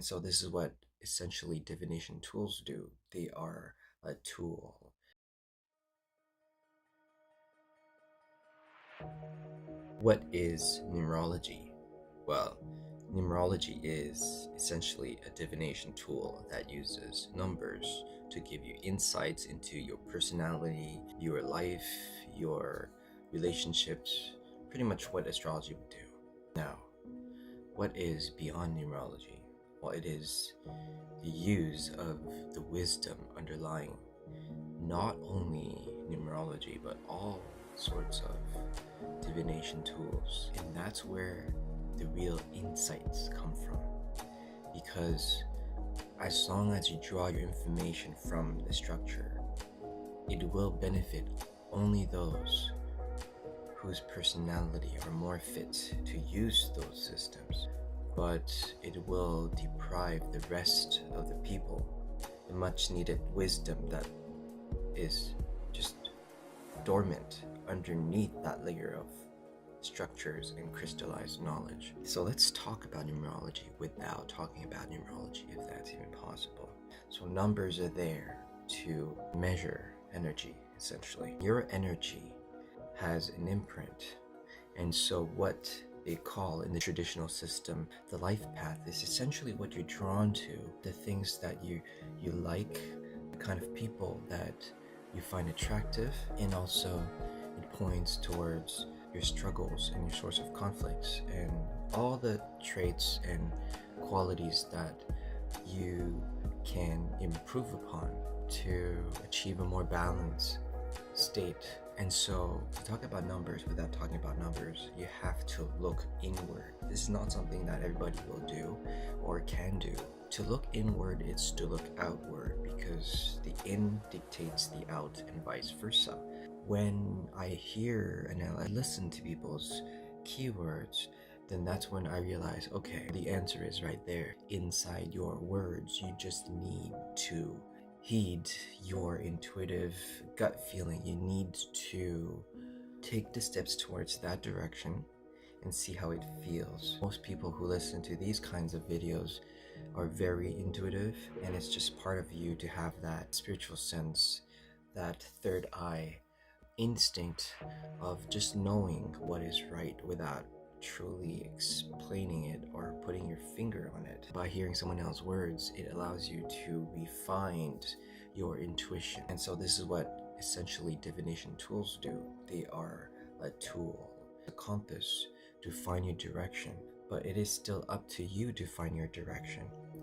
And so this is what essentially divination tools do. They are a tool. What is numerology? Well, numerology is essentially a divination tool that uses numbers to give you insights into your personality, your life, your relationships, pretty much what astrology would do. Now, what is beyond numerology? Well, it is the use of the wisdom underlying not only numerology but all sorts of divination tools. And that's where the real insights come from. Because as long as you draw your information from the structure, it will benefit only those whose personality are more fit to use those systems. But it will deprive the rest of the people the much needed wisdom that is just dormant underneath that layer of structures and crystallized knowledge. So let's talk about numerology without talking about numerology, if that's even possible. So numbers are there to measure energy, essentially. Your energy has an imprint, and so what they call in the traditional system the life path is essentially what you're drawn to, the things that you like, the kind of people that you find attractive, and also it points towards your struggles and your source of conflicts and all the traits and qualities that you can improve upon to achieve a more balanced state. And so to talk about numbers without talking about numbers, you have to look inward. This is not something that everybody will do or can do. To look inward is to look outward, because the in dictates the out and vice versa. When I hear and I listen to people's keywords, then that's when I realize, okay, the answer is right there inside your words. You just need to heed your intuitive gut feeling. You need to take the steps towards that direction and see how it feels. Most people who listen to these kinds of videos are very intuitive, and it's just part of you to have that spiritual sense, that third eye instinct of just knowing what is right without truly explaining it or putting your finger on it. By hearing someone else's words, it allows you to refine your intuition. And so this is what essentially divination tools do. They are a tool, a compass to find your direction, but it is still up to you to find your direction.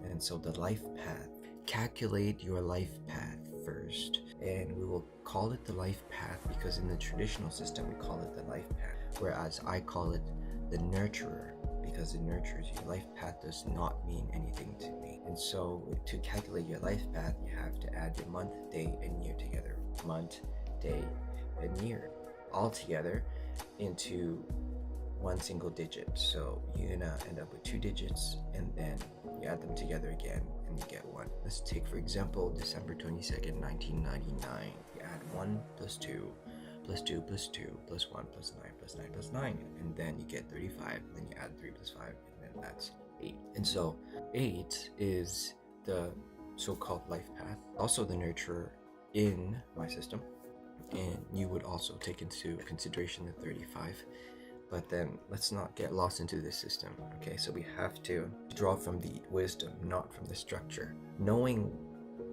And so the life path, calculate your life path first, and we will call it the life path because in the traditional system we call it the life path, whereas I call it the nurturer because it nurtures you. Life path does not mean anything to me. And so to calculate your life path, you have to add your month, day, and year together. Month, day, and year all together into one single digit. So you're gonna end up with 2 digits, and then you add them together again and you get 1. Let's take for example December 22nd, 1999. You add 1 plus 2 plus 2 plus 2 plus 1 plus 9 plus 9 plus 9, and then you get 35, and then you add 3 plus 5, and then that's 8. And so 8 is the so-called life path, also the nurturer in my system, and you would also take into consideration the 35. But then let's not get lost into this system, okay? So we have to draw from the wisdom, not from the structure. Knowing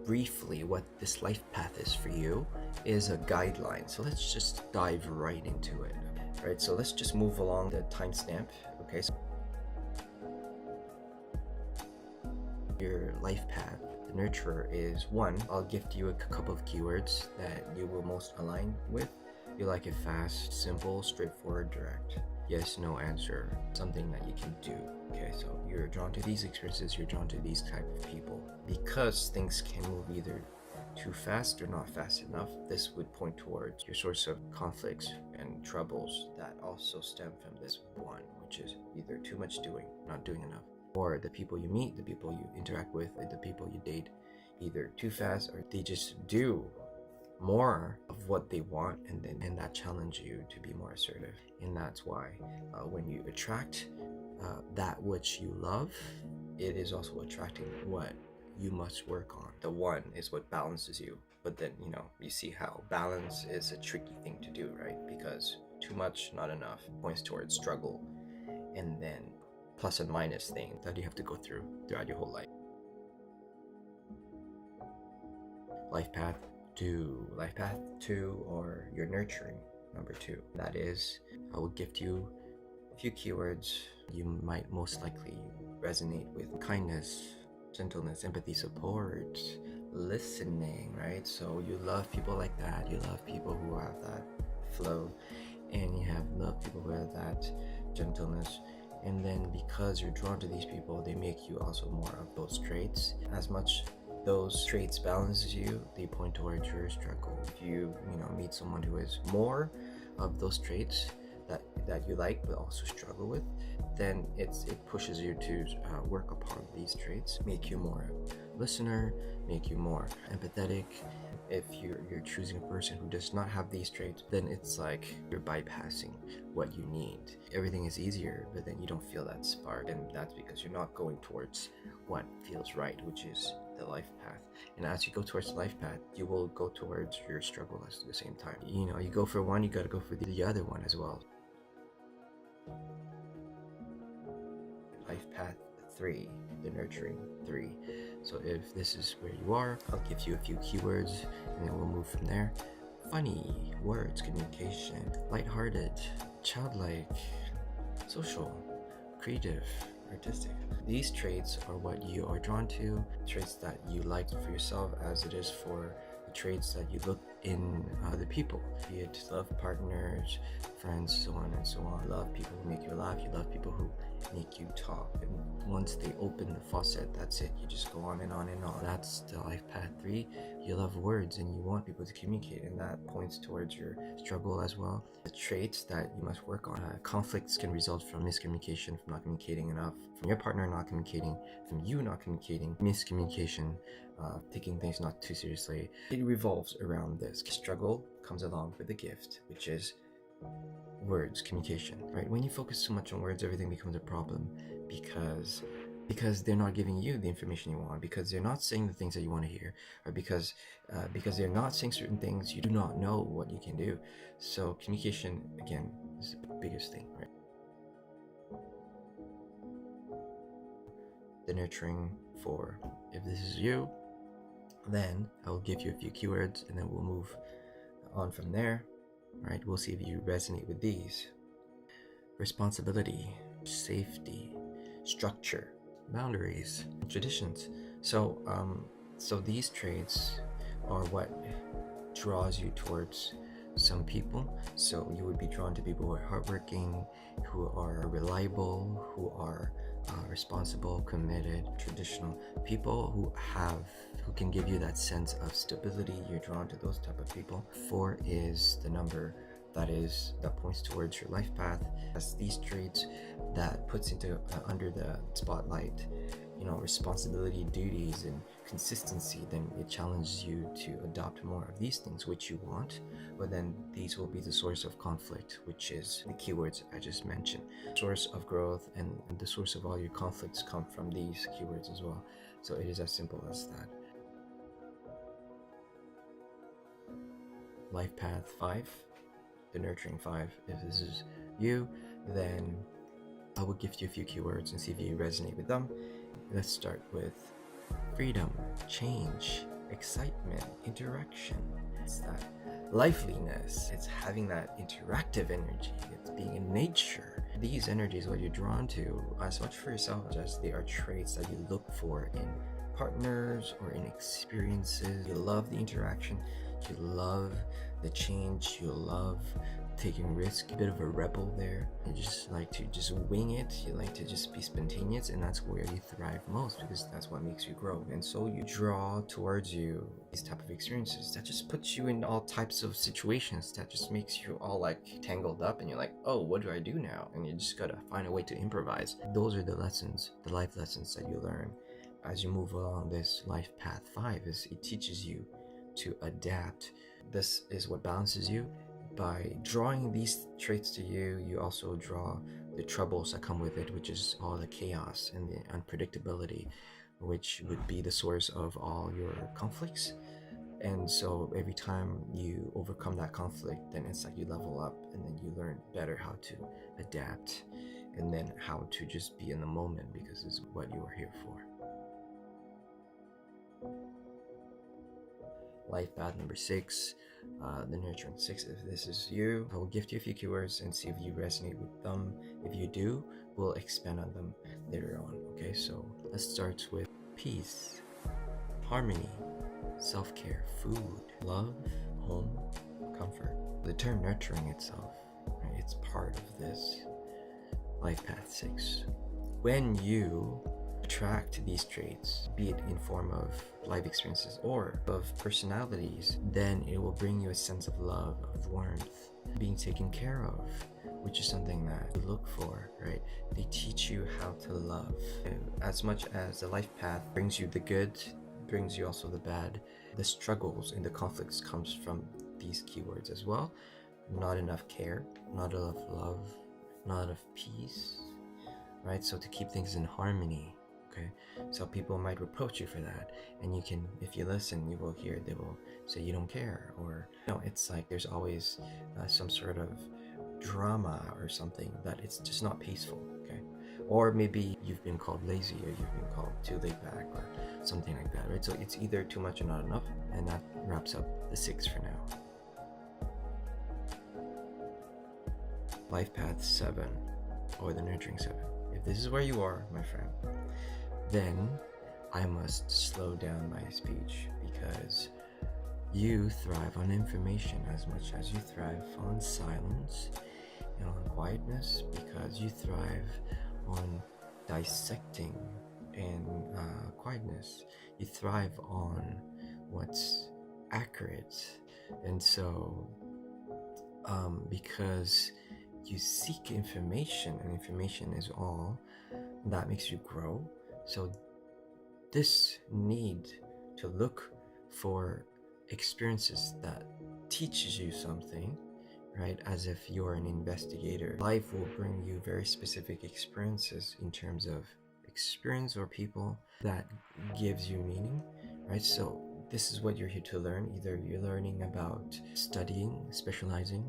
briefly what this life path is for you is a guideline. So let's just dive right into it. All right, so let's just move along the timestamp, okay? So your life path, the nurturer is 1. I'll gift you a couple of keywords that you will most align with. You like it fast, simple, straightforward, direct. Yes, no answer. Something that you can do. Okay, so you're drawn to these experiences, you're drawn to these type of people. Because things can move either too fast or not fast enough, this would point towards your source of conflicts and troubles that also stem from this 1, which is either too much doing, not doing enough, or the people you meet, the people you interact with, and the people you date, either too fast or they just do more of what they want, and that challenge you to be more assertive. And that's why when you attract that which you love, it is also attracting what you must work on. The one is what balances you. But then, you see how balance is a tricky thing to do, right? Because too much, not enough, points towards struggle, and then plus and minus thing that you have to go through throughout your whole life. Lifepath 2. Lifepath 2, or your nurturing, number 2. That is, I will gift you a few keywords. You might most likely resonate with kindness, gentleness, empathy, support, listening, right? So you love people like that. You love people who have that flow, and you love people who have that gentleness. And then because you're drawn to these people, they make you also more of those traits. As much those traits balances you, they point towards your struggle. If you meet someone who has more of those traits that you like but also struggle with, then it pushes you to work upon these traits, make you more listener, make you more empathetic. If you're choosing a person who does not have these traits, then it's like you're bypassing what you need. Everything is easier, but then you don't feel that spark, and that's because you're not going towards what feels right, which is the life path. And as you go towards the life path, you will go towards your struggle at the same time. You go for one, you got to go for the other one as well. Life path 3, the nurturing 3. So if this is where you are, I'll give you a few keywords and then we'll move from there. Funny, words, communication, lighthearted, childlike, social, creative, artistic. These traits are what you are drawn to, traits that you like for yourself as it is for the traits that you look in other people, be it love partners, friends, so on and so on. You love people who make you laugh, you love people who make you talk, and once they open the faucet, that's it. You just go on and on and on. That's the life path 3. You love words and you want people to communicate, and that points towards your struggle as well. The traits that you must work on. Conflicts can result from miscommunication, from not communicating enough, from your partner not communicating, from you not communicating, miscommunication, taking things not too seriously. It revolves around this. Struggle comes along with the gift, which is words, communication, right? When you focus too much on words, everything becomes a problem because they're not giving you the information you want, because they're not saying the things that you want to hear, or because they're not saying certain things, you do not know what you can do. So communication, again, is the biggest thing, right? The nurturing 4. If this is you, then I will give you a few keywords and then we'll move on from there. Right, we'll see if you resonate with these. Responsibility, safety, structure, boundaries, traditions. So these traits are what draws you towards some people. So you would be drawn to people who are hardworking, who are reliable, who are responsible, committed, traditional people who can give you that sense of stability. You're drawn to those type of people. 4 is the number that points towards your life path. As these traits that puts into under the spotlight, responsibility, duties, and consistency, then it challenges you to adopt more of these things which you want, but then these will be the source of conflict, which is the keywords I just mentioned. Source of growth and the source of all your conflicts come from these keywords as well. So it is as simple as that. Life path 5, the nurturing 5. If this is you, then I will give you a few keywords and see if you resonate with them. Let's start with freedom, change, excitement, interaction. It's that liveliness. It's having that interactive energy. It's being in nature. These energies are what you're drawn to as much for yourself as they are traits that you look for in partners or in experiences. You love the interaction. You love the change. You love taking risk, a bit of a rebel there. You just like to just wing it. You like to just be spontaneous, and that's where you thrive most, because that's what makes you grow. And so you draw towards you these type of experiences that just puts you in all types of situations that just makes you all like tangled up, and you're like, oh, what do I do now? And you just gotta find a way to improvise. Those are the lessons, the life lessons that you learn as you move along this life path 5. Is it teaches you to adapt. This is what balances you. By drawing these traits to you, you also draw the troubles that come with it, which is all the chaos and the unpredictability, which would be the source of all your conflicts. And so every time you overcome that conflict, then it's like you level up, and then you learn better how to adapt, and then how to just be in the moment, because it's what you are here for. Lifepath number 6, the nurturing 6. If this is you, I will gift you a few keywords and see if you resonate with them. If you do, we'll expand on them later on. Okay, so let's start with peace, harmony, self-care, food, love, home, comfort. The term nurturing itself, right, it's part of this Lifepath 6. When you attract these traits, be it in form of life experiences or of personalities, then it will bring you a sense of love, of warmth, being taken care of, which is something that you look for, right? They teach you how to love. As much as the life path brings you the good, brings you also the bad, the struggles and the conflicts comes from these keywords as well. Not enough care, not enough love, not enough peace, right? So to keep things in harmony, okay? So people might reproach you for that, and you can, if you listen, you will hear they will say you don't care, or it's like there's always some sort of drama or something, that it's just not peaceful, okay? Or maybe you've been called lazy, or you've been called too laid back, or something like that, right? So it's either too much or not enough, and that wraps up the 6 for now. Life Path 7, or the Nurturing 7. If this is where you are, my friend, then I must slow down my speech, because you thrive on information as much as you thrive on silence and on quietness, because you thrive on dissecting and quietness. You thrive on what's accurate. And so because you seek information, and information is all that makes you grow, so this need to look for experiences that teaches you something, right? As if you're an investigator. Life will bring you very specific experiences in terms of experience or people that gives you meaning, right? So this is what you're here to learn. Either you're learning about studying, specializing,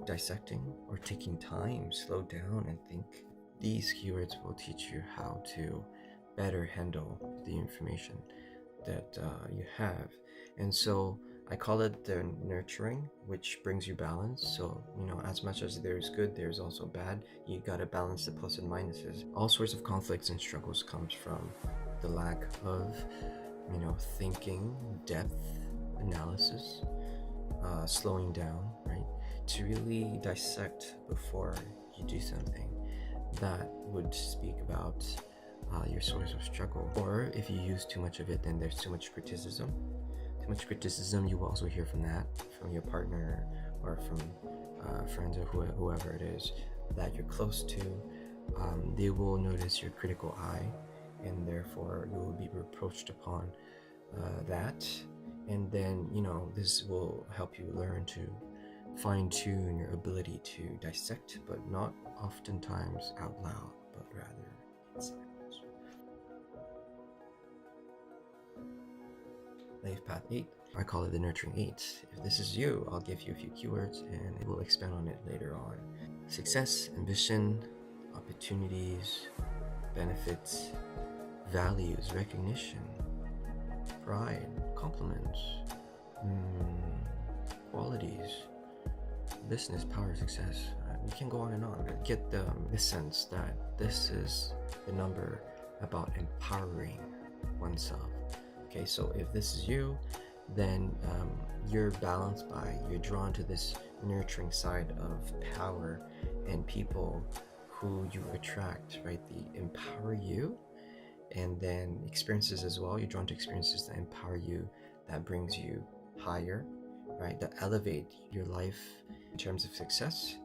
dissecting, or taking time, slow down and think. These keywords will teach you how to better handle the information that you have. And so I call it the nurturing, which brings you balance. So, as much as there's good, there's also bad. You gotta balance the plus and minuses. All sorts of conflicts and struggles comes from the lack of, thinking, depth, analysis, slowing down, right? To really dissect before you do something. That would speak about your source of struggle. Or if you use too much of it, then there's too much criticism. Too much criticism, you will also hear from that, from your partner, or from friends, or whoever it is that you're close to. They will notice your critical eye, and therefore you will be reproached upon that. And then, this will help you learn to fine-tune your ability to dissect, but not oftentimes out loud, but rather in silence. Life Path 8, I call it the Nurturing 8. If this is you, I'll give you a few keywords and we'll expand on it later on. Success, ambition, opportunities, benefits, values, recognition, pride, compliments, qualities, business, power, success. We can go on and on. Get the sense that this is the number about empowering oneself. Okay, so if this is you, then you're balanced by, you're drawn to this nurturing side of power and people who you attract, right? They empower you, and then experiences as well. You're drawn to experiences that empower you, that brings you higher, right? That elevate your life in terms of success.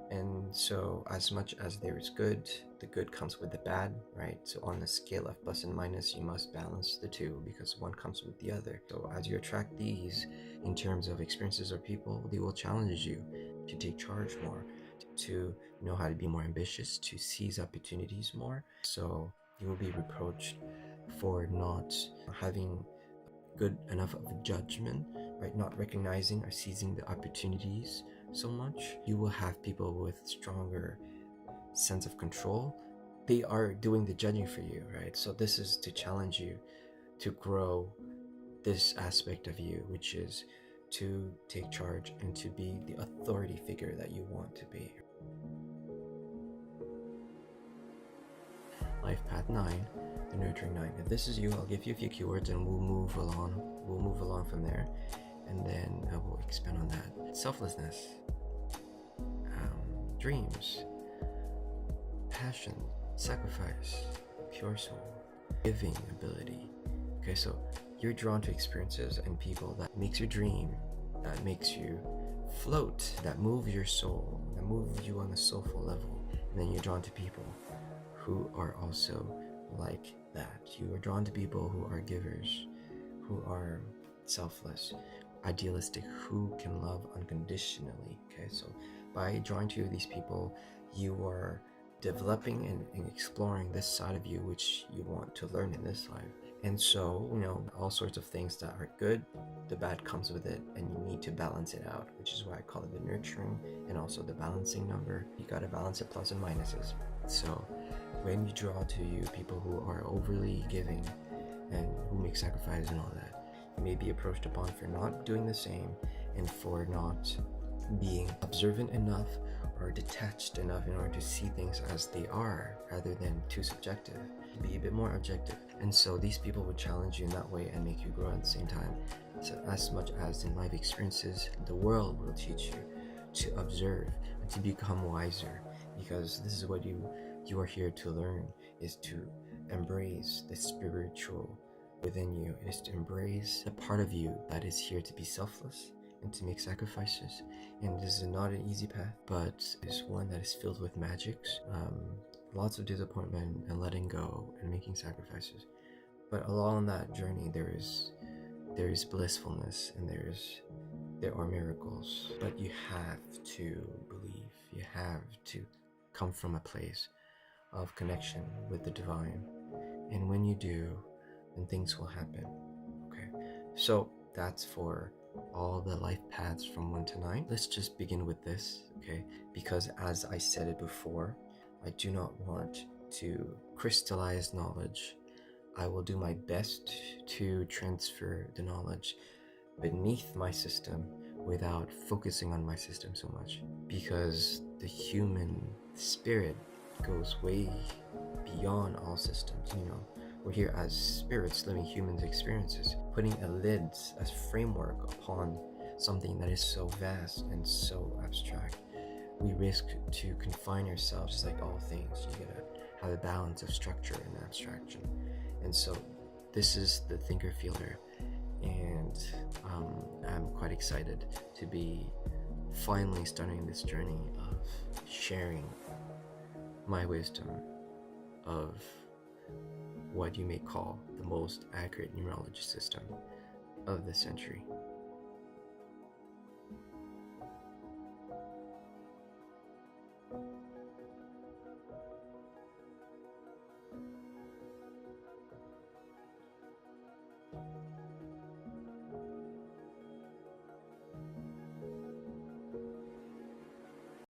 And so as much as there is good, the good comes with the bad, right? So on the scale of plus and minus, you must balance the two, because one comes with the other. So as you attract these in terms of experiences or people, they will challenge you to take charge more, to know how to be more ambitious, to seize opportunities more. So you will be reproached for not having good enough of a judgment, right? Not recognizing or seizing the opportunities so much. You will have people with stronger sense of control. They are doing the judging for you, right? So this is to challenge you to grow this aspect of you, which is to take charge and to be the authority figure that you want to be. Lifepath 9, the nurturing 9. If this is you, I'll give you a few keywords and we'll move along. We'll move along from there, and then I will expand on that. Selflessness, dreams, passion, sacrifice, pure soul, giving ability. Okay, so you're drawn to experiences and people that makes you dream, that makes you float, that move your soul, that move you on a soulful level. And then you're drawn to people who are also like that. You are drawn to people who are givers, who are selfless, idealistic, who can love unconditionally. Okay, so by drawing to these people, you are developing and exploring this side of you which you want to learn in this life. And so, all sorts of things that are good, the bad comes with it, and you need to balance it out, which is why I call it the nurturing and also the balancing number. You got to balance it, plus and minuses. So when you draw to you people who are overly giving and who make sacrifices and all that, you may be approached upon for not doing the same and for not being observant enough or detached enough in order to see things as they are rather than too subjective. Be a bit more objective. And so these people will challenge you in that way and make you grow at the same time. So as much as in life experiences, the world will teach you to observe and to become wiser, because this is what you are here to learn, is to embrace the spiritual within you. It is to embrace the part of you that is here to be selfless and to make sacrifices. And this is not an easy path, but it's one that is filled with magics, lots of disappointment and letting go and making sacrifices. But along that journey, there is blissfulness and there are miracles. But you have to believe. You have to come from a place of connection with the divine. And when you do, then things will happen. Okay, so that's for all the life paths from 1 to 9. Let's just begin with this, okay? Because as I said it before, I do not want to crystallize knowledge. I will do my best to transfer the knowledge beneath my system without focusing on my system so much, because the human spirit goes way beyond all systems. We're here as spirits living humans' experiences, putting a lid as framework upon something that is so vast and so abstract. We risk to confine ourselves, just like all things. You gotta have a balance of structure and abstraction. And so this is the thinker feeler, and I'm quite excited to be finally starting this journey of sharing my wisdom of what you may call the most accurate numerology system of the century.